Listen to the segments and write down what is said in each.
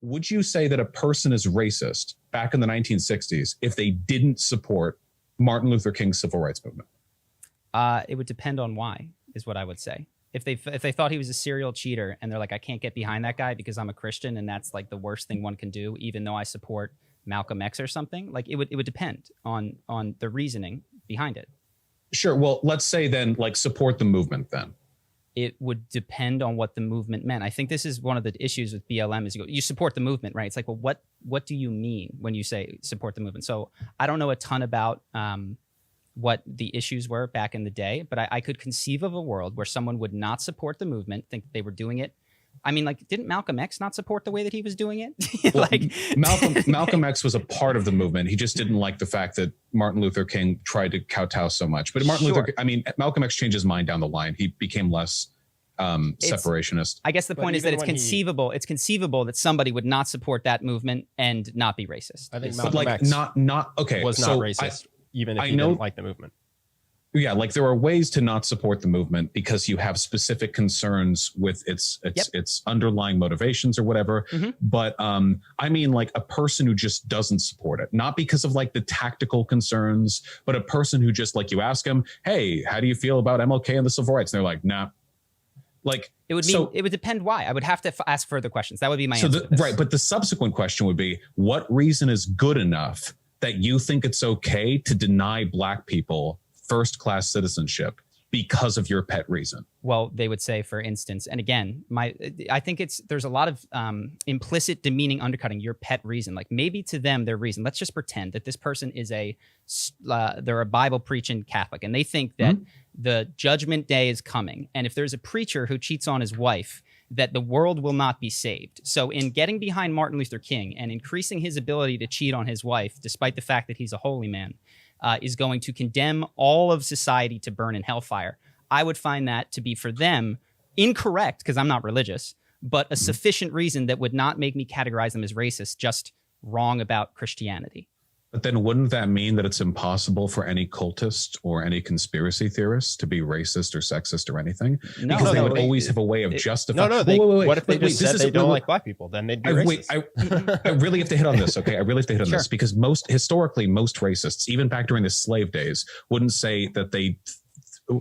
would you say that a person is racist back in the 1960s if they didn't support Martin Luther King's civil rights movement? It would depend on why, is what I would say. If they thought he was a serial cheater and they're like, I can't get behind that guy because I'm a Christian and that's like the worst thing one can do, even though I support Malcolm X or something, like it would depend on the reasoning behind it. Sure. Well, let's say then, like, support the movement then. It would depend on what the movement meant. I think this is one of the issues with BLM is you support the movement, right? It's like, well, what do you mean when you say support the movement? So I don't know a ton about what the issues were back in the day, but I could conceive of a world where someone would not support the movement, think they were doing it. I mean, like, didn't Malcolm X not support the way that he was doing it? Well, like Malcolm X was a part of the movement. He just didn't like the fact that Martin Luther King tried to kowtow so much. But Malcolm X changed his mind down the line. He became less separationist. I guess the point is that it's conceivable. It's conceivable that somebody would not support that movement and not be racist. I think Malcolm X was not racist, even if he didn't like the movement. Yeah, like there are ways to not support the movement because you have specific concerns with its underlying motivations or whatever. Mm-hmm. But I mean, like a person who just doesn't support it, not because of like the tactical concerns, but a person who just, like, you ask them, hey, how do you feel about MLK and the civil rights? And they're like, nah. Like it would depend why. I would have to ask further questions. That would be my answer. Right, but the subsequent question would be, what reason is good enough that you think it's okay to deny Black people first-class citizenship because of your pet reason? Well, they would say, for instance, and again, I think there's a lot of implicit demeaning undercutting your pet reason. Like maybe to them, their reason, let's just pretend that this person is they're a Bible preaching Catholic, and they think that the judgment day is coming. And if there's a preacher who cheats on his wife, that the world will not be saved. So in getting behind Martin Luther King and increasing his ability to cheat on his wife, despite the fact that he's a holy man, is going to condemn all of society to burn in hellfire. I would find that to be, for them, incorrect, because I'm not religious, but a sufficient reason that would not make me categorize them as racist, just wrong about Christianity. But then wouldn't that mean that it's impossible for any cultist or any conspiracy theorist to be racist or sexist or anything? No, because they would always have a way of justifying. What if they just said they don't like Black people? Then they'd be racist. I really have to hit on this, okay? I really have to hit on this because historically, most racists, even back during the slave days, wouldn't say that they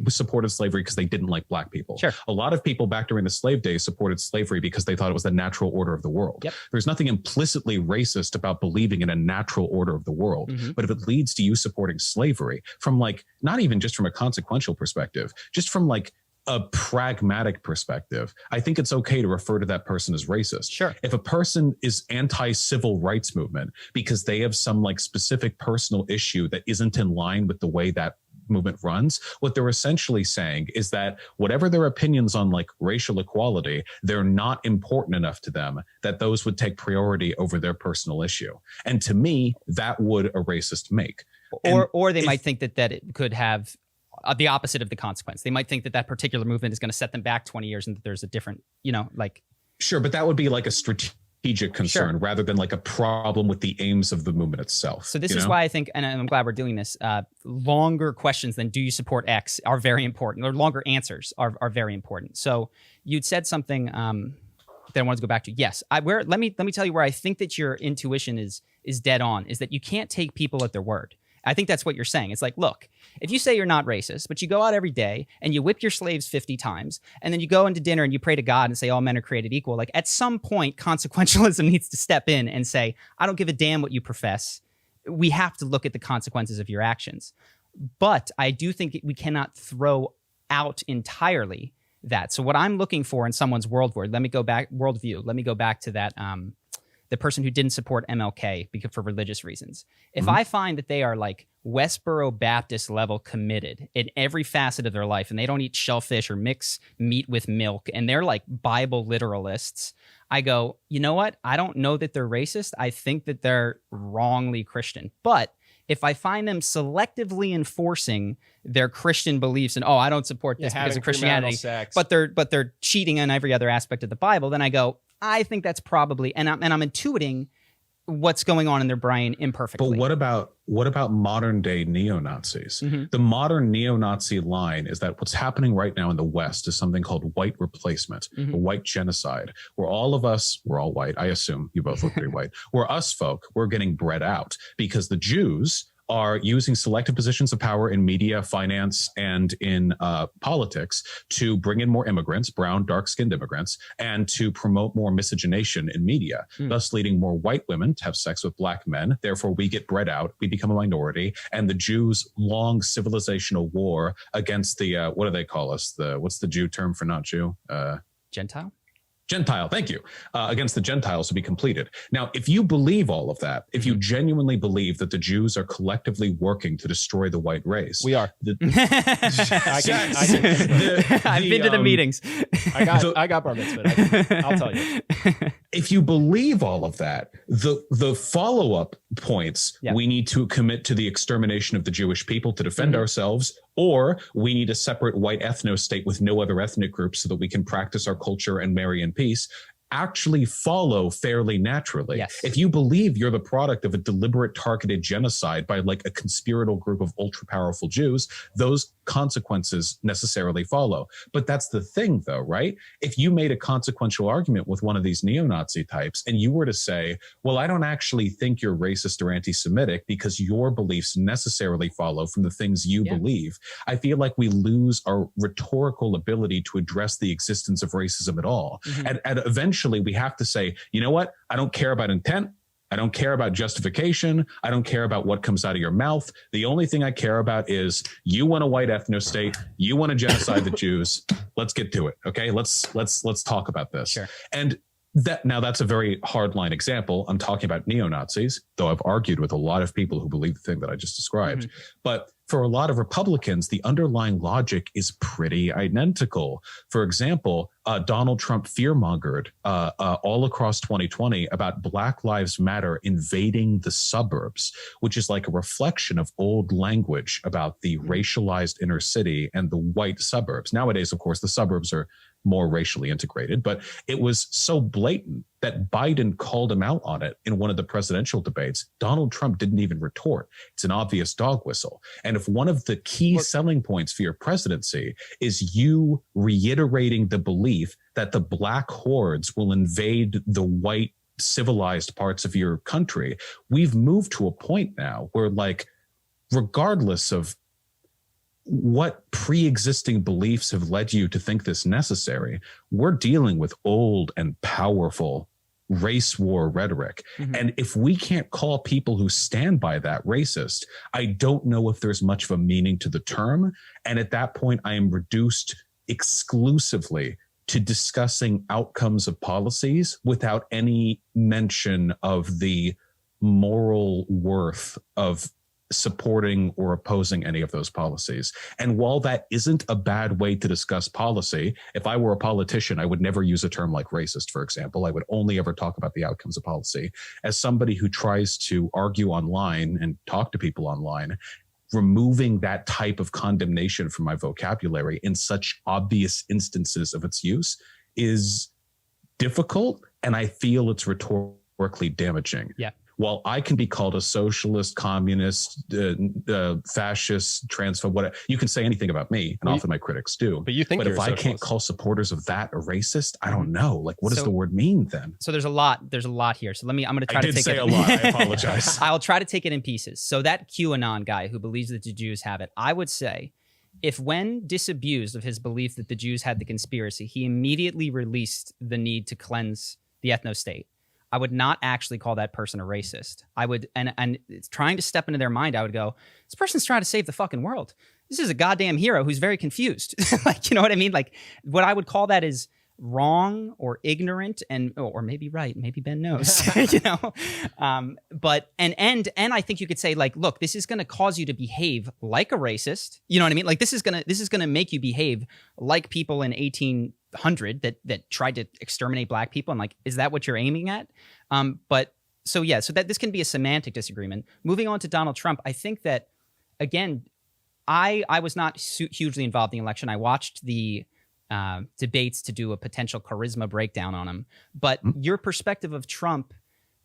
supported slavery because they didn't like Black people. Sure. A lot of people back during the slave days supported slavery because they thought it was the natural order of the world. Yep. There's nothing implicitly racist about believing in a natural order of the world. Mm-hmm. But if it leads to you supporting slavery from, like, not even just from a consequential perspective, just from like a pragmatic perspective, I think it's okay to refer to that person as racist. Sure. If a person is anti-civil rights movement because they have some like specific personal issue that isn't in line with the way that movement runs, what they're essentially saying is that whatever their opinions on like racial equality, they're not important enough to them that those would take priority over their personal issue. And to me, that would a racist make. Or they might think that it could have the opposite of the consequence. They might think that particular movement is going to set them back 20 years and that there's a different, like. Sure, but that would be like a strategic concern rather than like a problem with the aims of the movement itself. So this is why I think, and I'm glad we're doing this, longer questions than do you support X are very important, or longer answers are very important. So you'd said something that I wanted to go back to. Yes, let me tell you where I think that your intuition is dead on, is that you can't take people at their word. I think that's what you're saying. It's like, look, if you say you're not racist, but you go out every day and you whip your slaves 50 times, and then you go into dinner and you pray to God and say all men are created equal, like at some point, consequentialism needs to step in and say, I don't give a damn what you profess. We have to look at the consequences of your actions. But I do think we cannot throw out entirely that. So what I'm looking for in someone's worldview, let me go back to that, the person who didn't support MLK for religious reasons. If I find that they are like Westboro Baptist level committed in every facet of their life, and they don't eat shellfish or mix meat with milk, and they're like Bible literalists, I go, you know what? I don't know that they're racist. I think that they're wrongly Christian. But if I find them selectively enforcing their Christian beliefs and, I don't support this because of Christianity, but they're cheating on every other aspect of the Bible, then I go, I think that's probably, and I'm intuiting what's going on in their brain imperfectly. But what about modern day neo-Nazis? The modern neo-Nazi line is that what's happening right now in the West is something called white replacement, or white genocide, where all of us, we're all white. I assume you both look pretty white. We're us folk, we're getting bred out because the Jews are using selective positions of power in media, finance, and in politics to bring in more immigrants, brown, dark-skinned immigrants, and to promote more miscegenation in media, thus leading more white women to have sex with black men. Therefore, we get bred out, we become a minority, and the Jews' long civilizational war against the, what do they call us? What's the Jew term for not Jew? Gentile, thank you, against the Gentiles to be completed. Now, if you believe all of that, if you genuinely believe that the Jews are collectively working to destroy the white race. We are. I've been to the meetings. I got bar mitzvah. I'll tell you. If you believe all of that, the follow-up points, we need to commit to the extermination of the Jewish people to defend ourselves, or we need a separate white ethno-state with no other ethnic groups so that we can practice our culture and marry in peace, actually follow fairly naturally. Yes. If you believe you're the product of a deliberate targeted genocide by like a conspiratorial group of ultra powerful Jews, those consequences necessarily follow. But that's the thing though, right? If you made a consequential argument with one of these neo-Nazi types and you were to say, well, I don't actually think you're racist or anti-Semitic because your beliefs necessarily follow from the things you believe, I feel like we lose our rhetorical ability to address the existence of racism at all. And eventually we have to say, you know what? I don't care about intent. I don't care about justification. I don't care about what comes out of your mouth. The only thing I care about is you want a white ethno-state. You want to genocide the Jews. Let's get to it. Okay. Let's talk about this. Sure. And that's a very hardline example. I'm talking about neo-Nazis, though I've argued with a lot of people who believe the thing that I just described. But for a lot of Republicans, the underlying logic is pretty identical. For example, Donald Trump fearmongered all across 2020 about Black Lives Matter invading the suburbs, which is like a reflection of old language about the racialized inner city and the white suburbs. Nowadays, of course, the suburbs are more racially integrated, but it was so blatant that Biden called him out on it in one of the presidential debates. Donald Trump didn't even retort. It's an obvious dog whistle. And if one of the key selling points for your presidency is you reiterating the belief that the black hordes will invade the white civilized parts of your country, we've moved to a point now where, like, regardless of what pre-existing beliefs have led you to think this necessary, we're dealing with old and powerful race war rhetoric. And if we can't call people who stand by that racist, I don't know if there's much of a meaning to the term. And at that point, I am reduced exclusively to discussing outcomes of policies without any mention of the moral worth of supporting or opposing any of those policies. And while that isn't a bad way to discuss policy, if I were a politician, I would never use a term like racist, for example. I would only ever talk about the outcomes of policy. As somebody who tries to argue online and talk to people online, removing that type of condemnation from my vocabulary in such obvious instances of its use is difficult, and I feel it's rhetorically damaging. Yeah. While I can be called a socialist, communist, fascist, transphobe, whatever, you can say anything about me, and often my critics do. But if I can't call supporters of that a racist, I don't know. Like, what does the word mean then? So there's a lot here. So I'm going to try to take it. I did say a lot. I apologize. I'll try to take it in pieces. So that QAnon guy who believes that the Jews have it, I would say, if when disabused of his belief that the Jews had the conspiracy, he immediately released the need to cleanse the ethno-state, I would not actually call that person a racist. I would, and trying to step into their mind, I would go, this person's trying to save the fucking world. This is a goddamn hero who's very confused. Like, you know what I mean? Like, what I would call that is wrong or ignorant, or maybe right. Maybe Ben knows, you know? But I think you could say, like, look, this is going to cause you to behave like a racist. You know what I mean? Like, this is going to make you behave like people in 1800 that tried to exterminate black people. And like, is that what you're aiming at? So that this can be a semantic disagreement. Moving on to Donald Trump, I think that, again, I was not hugely involved in the election. I watched the debates to do a potential charisma breakdown on him. But your perspective of Trump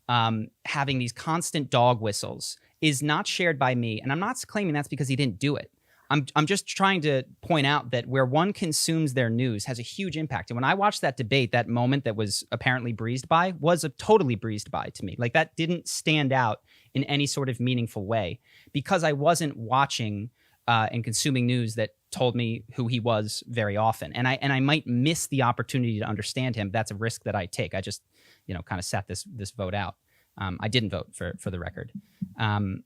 having these constant dog whistles is not shared by me. And I'm not claiming that's because he didn't do it. I'm just trying to point out that where one consumes their news has a huge impact. And when I watched that debate, that moment that was apparently breezed by was a totally breezed by to me. Like, that didn't stand out in any sort of meaningful way because I wasn't watching and consuming news that told me who he was very often. And I might miss the opportunity to understand him. That's a risk that I take. I just, kind of sat this vote out. I didn't vote for the record. And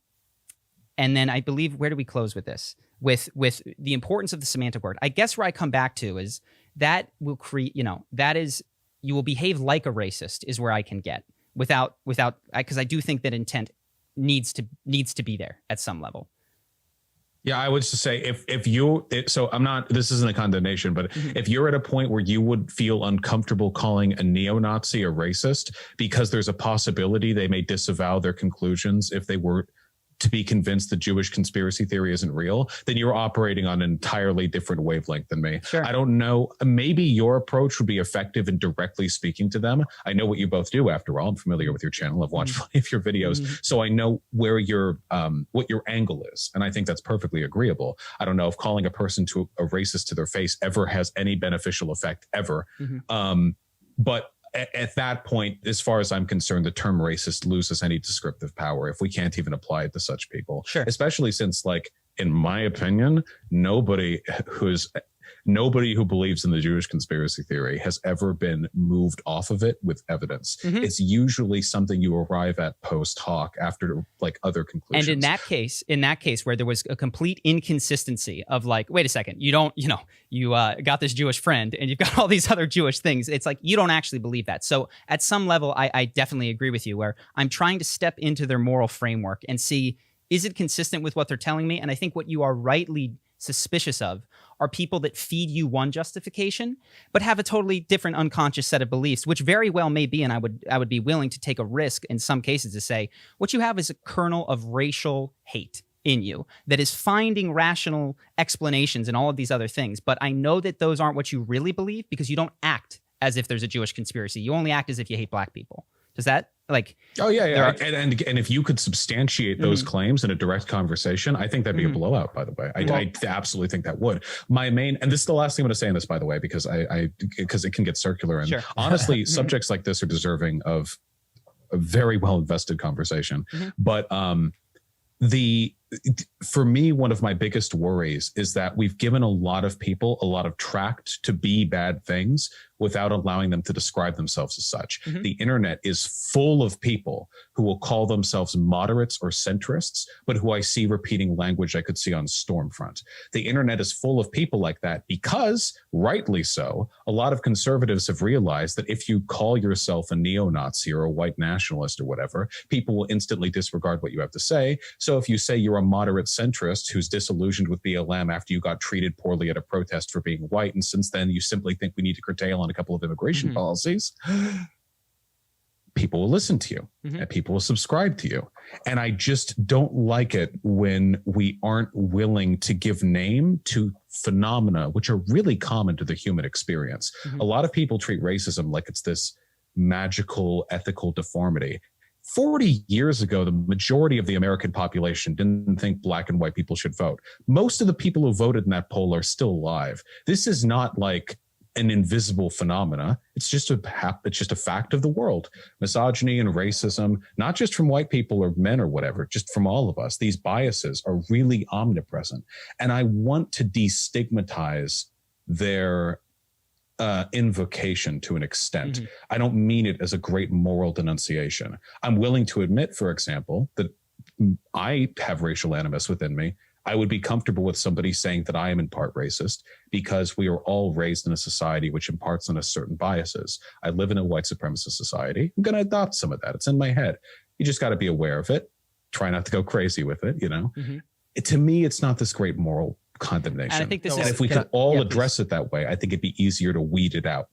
then I believe, where do we close with this? With the importance of the semantic word. I guess where I come back to is that will create, that is, you will behave like a racist is where I can get without, because I do think that intent needs to be there at some level. Yeah, I would just say so I'm not, this isn't a condemnation, but if you're at a point where you would feel uncomfortable calling a neo-Nazi a racist because there's a possibility they may disavow their conclusions if they were to be convinced the Jewish conspiracy theory isn't real, then you're operating on an entirely different wavelength than me. Sure. I don't know. Maybe your approach would be effective in directly speaking to them. I know what you both do, after all. I'm familiar with your channel. I've watched plenty of your videos. So I know where your what your angle is. And I think that's perfectly agreeable. I don't know if calling a person to a racist to their face ever has any beneficial effect ever. But at that point, as far as I'm concerned, the term racist loses any descriptive power if we can't even apply it to such people. Sure. Especially since, like, in my opinion, nobody who believes in the Jewish conspiracy theory has ever been moved off of it with evidence. It's usually something you arrive at post hoc after, like, other conclusions. And in that case where there was a complete inconsistency of, like, wait a second, you got this Jewish friend and you've got all these other Jewish things. It's like, you don't actually believe that. So at some level, I definitely agree with you, where I'm trying to step into their moral framework and see, is it consistent with what they're telling me? And I think what you are rightly suspicious of are people that feed you one justification, but have a totally different unconscious set of beliefs, which very well may be, and I would be willing to take a risk in some cases to say, what you have is a kernel of racial hate in you that is finding rational explanations and all of these other things. But I know that those aren't what you really believe, because you don't act as if there's a Jewish conspiracy. You only act as if you hate black people. Does that, like... Oh, yeah. And if you could substantiate those claims in a direct conversation, I think that'd be a blowout, by the way. I absolutely think that would. My main, and this is the last thing I'm going to say in this, by the way, because because it can get circular. And honestly, subjects like this are deserving of a very well invested conversation. But for me, one of my biggest worries is that we've given a lot of people a lot of tract to be bad things without allowing them to describe themselves as such. The internet is full of people who will call themselves moderates or centrists, but who I see repeating language I could see on Stormfront. The internet is full of people like that because, rightly so, a lot of conservatives have realized that if you call yourself a neo-Nazi or a white nationalist or whatever, people will instantly disregard what you have to say. So if you say you're a moderate centrist who's disillusioned with BLM after you got treated poorly at a protest for being white, and since then you simply think we need to curtail on a couple of immigration policies, people will listen to you and people will subscribe to you. And I just don't like it when we aren't willing to give name to phenomena which are really common to the human experience. A lot of people treat racism like it's this magical ethical deformity. 40 years ago, the majority of the American population didn't think black and white people should vote. Most of the people who voted in that poll are still alive. This is not like an invisible phenomena. It's just a fact of the world. Misogyny and racism, not just from white people or men or whatever, just from all of us. These biases are really omnipresent. And I want to destigmatize their invocation to an extent. I don't mean it as a great moral denunciation. I'm willing to admit, for example, that I have racial animus within me. I would be comfortable with somebody saying that I am in part racist because we are all raised in a society which imparts on us certain biases. I live in a white supremacist society. I'm going to adopt some of that. It's in my head. You just got to be aware of it. Try not to go crazy with it, To me, it's not this great moral condemnation. And I think if we could all address it that way, I think it'd be easier to weed it out.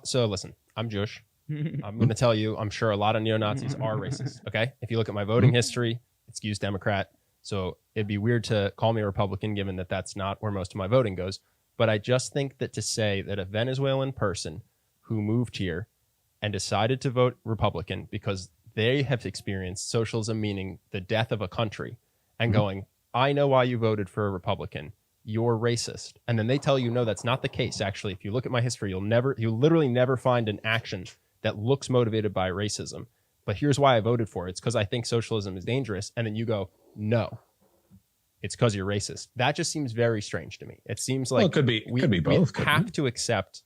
So listen, I'm Jewish. I'm going to tell you, I'm sure a lot of neo-Nazis are racist. Okay. If you look at my voting history, it skews Democrat. So it'd be weird to call me a Republican, given that that's not where most of my voting goes. But I just think that to say that a Venezuelan person who moved here and decided to vote Republican because they have experienced socialism, meaning the death of a country, and going, I know why you voted for a Republican. You're racist. And then they tell you, no, that's not the case. Actually, if you look at my history, you'll literally never find an action that looks motivated by racism. But here's why I voted for it. It's because I think socialism is dangerous. And then you go, no, it's because you're racist. That just seems very strange to me. It seems like Well, it could be both. We have to accept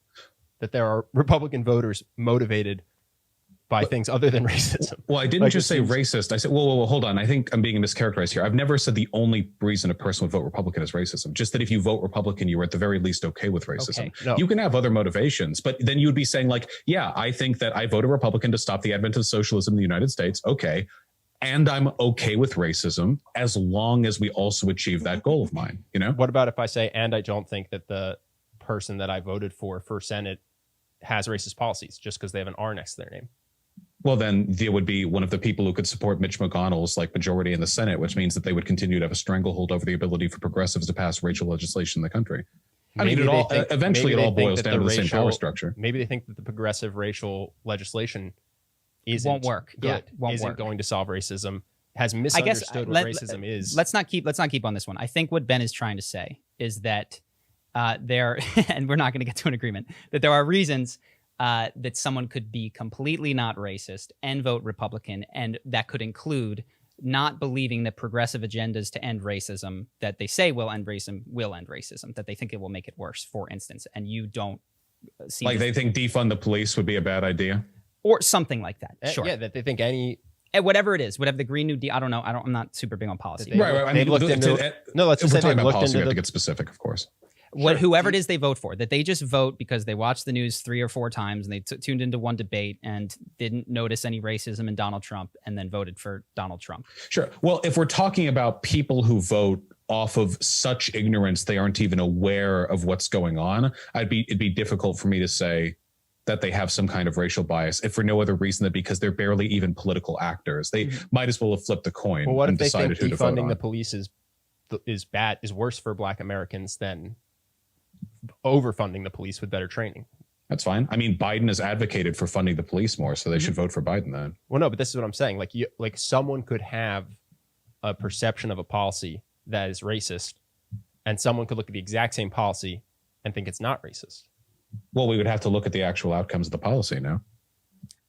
that there are Republican voters motivated by things other than racism. Well, I didn't just say racist. I said, whoa, hold on. I think I'm being mischaracterized here. I've never said the only reason a person would vote Republican is racism. Just that if you vote Republican, you are at the very least okay with racism. Okay. No. You can have other motivations, but then you would be saying like, yeah, I think that I voted Republican to stop the advent of socialism in the United States. Okay. And I'm okay with racism as long as we also achieve that goal of mine, you know? What about if I say, and I don't think that the person that I voted for Senate has racist policies just because they have an R next to their name? Well, then there would be one of the people who could support Mitch McConnell's like majority in the Senate, which means that they would continue to have a stranglehold over the ability for progressives to pass racial legislation in the country. I mean, eventually it all boils down to the same power structure. Maybe they think that the progressive racial legislation won't work. Good, won't isn't work. going to solve racism, has misunderstood what racism is. Let's not keep on this one. I think what Ben is trying to say is that there, and we're not going to get to an agreement, that there are reasons that someone could be completely not racist and vote Republican, and that could include not believing that progressive agendas to end racism that they say will end racism, that they think it will make it worse, for instance, and you don't see like they think defund the police would be a bad idea, or something like that. Sure, yeah, that they think any. Whatever it is, whatever the Green New Deal, I don't know. I'm not super big on policy. Right. I mean, let's just say they looked into we have to get specific, of course. Whoever it is they vote for, that they just vote because they watched the news 3 or 4 times and they tuned into one debate and didn't notice any racism in Donald Trump and then voted for Donald Trump. Sure. Well, if we're talking about people who vote off of such ignorance, they aren't even aware of what's going on, it'd be difficult for me to say that they have some kind of racial bias, if for no other reason than because they're barely even political actors. They might as well have flipped a coin. Well, what if and they decided think who to vote defunding on. the police is worse for Black Americans than overfunding the police with better training? That's fine. I mean, Biden has advocated for funding the police more, so they should vote for Biden then. Well, no, but this is what I'm saying. Like someone could have a perception of a policy that is racist, and someone could look at the exact same policy and think it's not racist. Well, we would have to look at the actual outcomes of the policy now.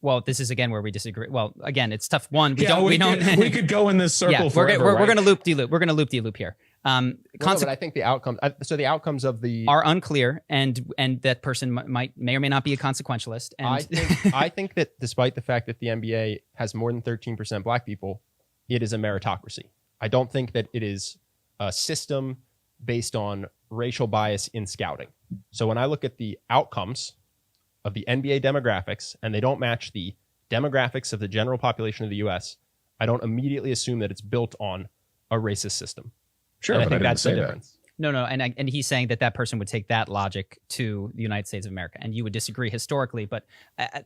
Well, this is again where we disagree. Well, again, it's tough. One, we could go in this circle. Yeah, forever, we're going to loop de loop. We're going to loop de loop here. But I think the outcomes. So the outcomes of the are unclear, and that person may or may not be a consequentialist. And I think that despite the fact that the NBA has more than 13% Black people, it is a meritocracy. I don't think that it is a system based on racial bias in scouting. So when I look at the outcomes of the NBA demographics and they don't match the demographics of the general population of the US, I don't immediately assume that it's built on a racist system. Sure, and but I think that's the difference. No, and he's saying that person would take that logic to the United States of America, and you would disagree historically, but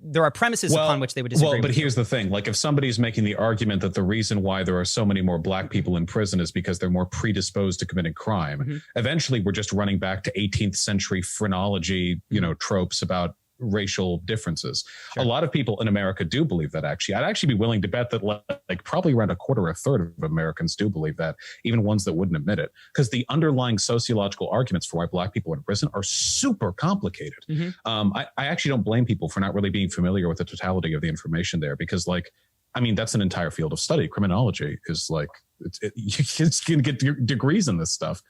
there are premises upon which they would disagree. Well, but here's the thing. Like if somebody's making the argument that the reason why there are so many more Black people in prison is because they're more predisposed to committing crime, eventually we're just running back to 18th century phrenology, tropes about racial differences. Sure. A lot of people in America do believe that, actually. I'd actually be willing to bet that like probably around a quarter or a third of Americans do believe that, even ones that wouldn't admit it, because the underlying sociological arguments for why Black people are in prison are super complicated. I actually don't blame people for not really being familiar with the totality of the information there, because that's an entire field of study. Criminology is you can get degrees in this stuff.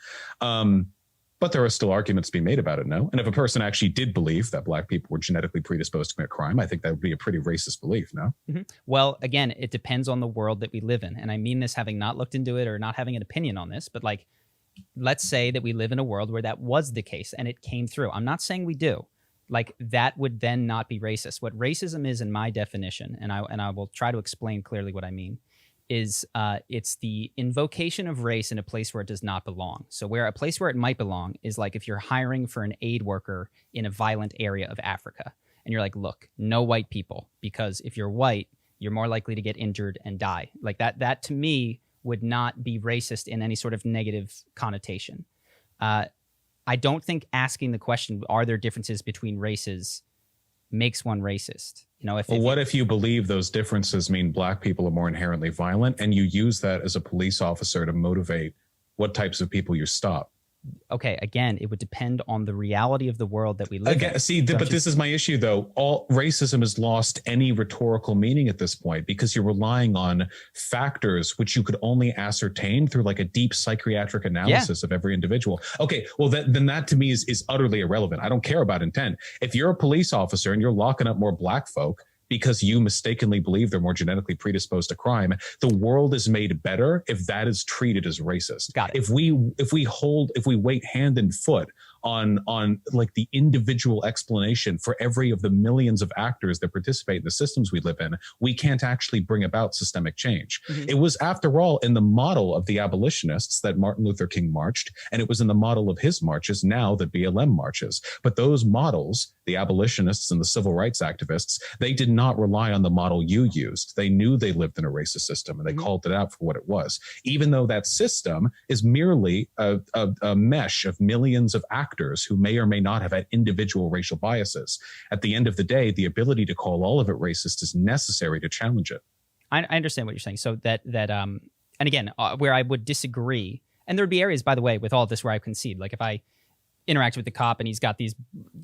But there are still arguments to be made about it, no? And if a person actually did believe that Black people were genetically predisposed to commit crime, I think that would be a pretty racist belief, no? Well, again, it depends on the world that we live in. And I mean this having not looked into it or not having an opinion on this, but let's say that we live in a world where that was the case and it came through. I'm not saying we do. That would then not be racist. What racism is in my definition, and I will try to explain clearly what I mean, is it's the invocation of race in a place where it does not belong. So where a place where it might belong is like if you're hiring for an aid worker in a violent area of Africa, and you're like, look, no white people, because if you're white, you're more likely to get injured and die. Like that to me would not be racist in any sort of negative connotation. I don't think asking the question, are there differences between races, makes one racist. You know, what if you believe those differences mean black people are more inherently violent, and you use that as a police officer to motivate what types of people you stop? Okay, again, it would depend on the reality of the world that we live in. See, but this is my issue, though. All racism has lost any rhetorical meaning at this point because you're relying on factors which you could only ascertain through like a deep psychiatric analysis of every individual. Okay, well, then that to me is utterly irrelevant. I don't care about intent. If you're a police officer and you're locking up more black folk because you mistakenly believe they're more genetically predisposed to crime, the world is made better if that is treated as racist. Got it. If we wait hand and foot on like the individual explanation for every of the millions of actors that participate in the systems we live in, we can't actually bring about systemic change. Mm-hmm. It was, after all, in the model of the abolitionists that Martin Luther King marched, and it was in the model of his marches now that BLM marches. But those models, the abolitionists and the civil rights activists, they did not rely on the model you used. They knew they lived in a racist system, and they called it out for what it was, even though that system is merely a mesh of millions of actors who may or may not have had individual racial biases. At the end of the day, the ability to call all of it racist is necessary to challenge it. I understand what you're saying. So and again, where I would disagree, and there'd be areas, by the way, with all this where I concede. Like if I interact with the cop and he's got these,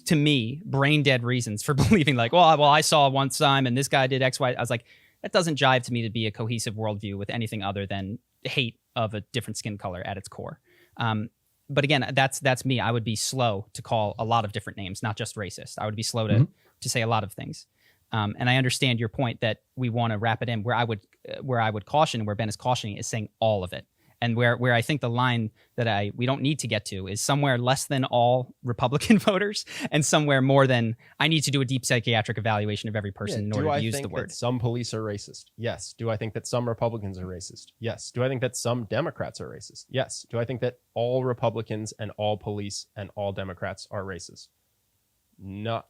to me, brain dead reasons for believing like, well, I saw one time and this guy did X, Y. I was like, that doesn't jive to me to be a cohesive worldview with anything other than hate of a different skin color at its core. But again, that's me. I would be slow to call a lot of different names, not just racist. I would be slow to say a lot of things. And I understand your point that we want to wrap it in. Where I would caution, where Ben is cautioning, is saying all of it. And where I think the line that we don't need to get to is somewhere less than all Republican voters and somewhere more than I need to do a deep psychiatric evaluation of every person in order to use the word. That some police are racist? Yes. Do I think that some Republicans are racist? Yes. Do I think that some Democrats are racist? Yes. Do I think that all Republicans and all police and all Democrats are racist? No.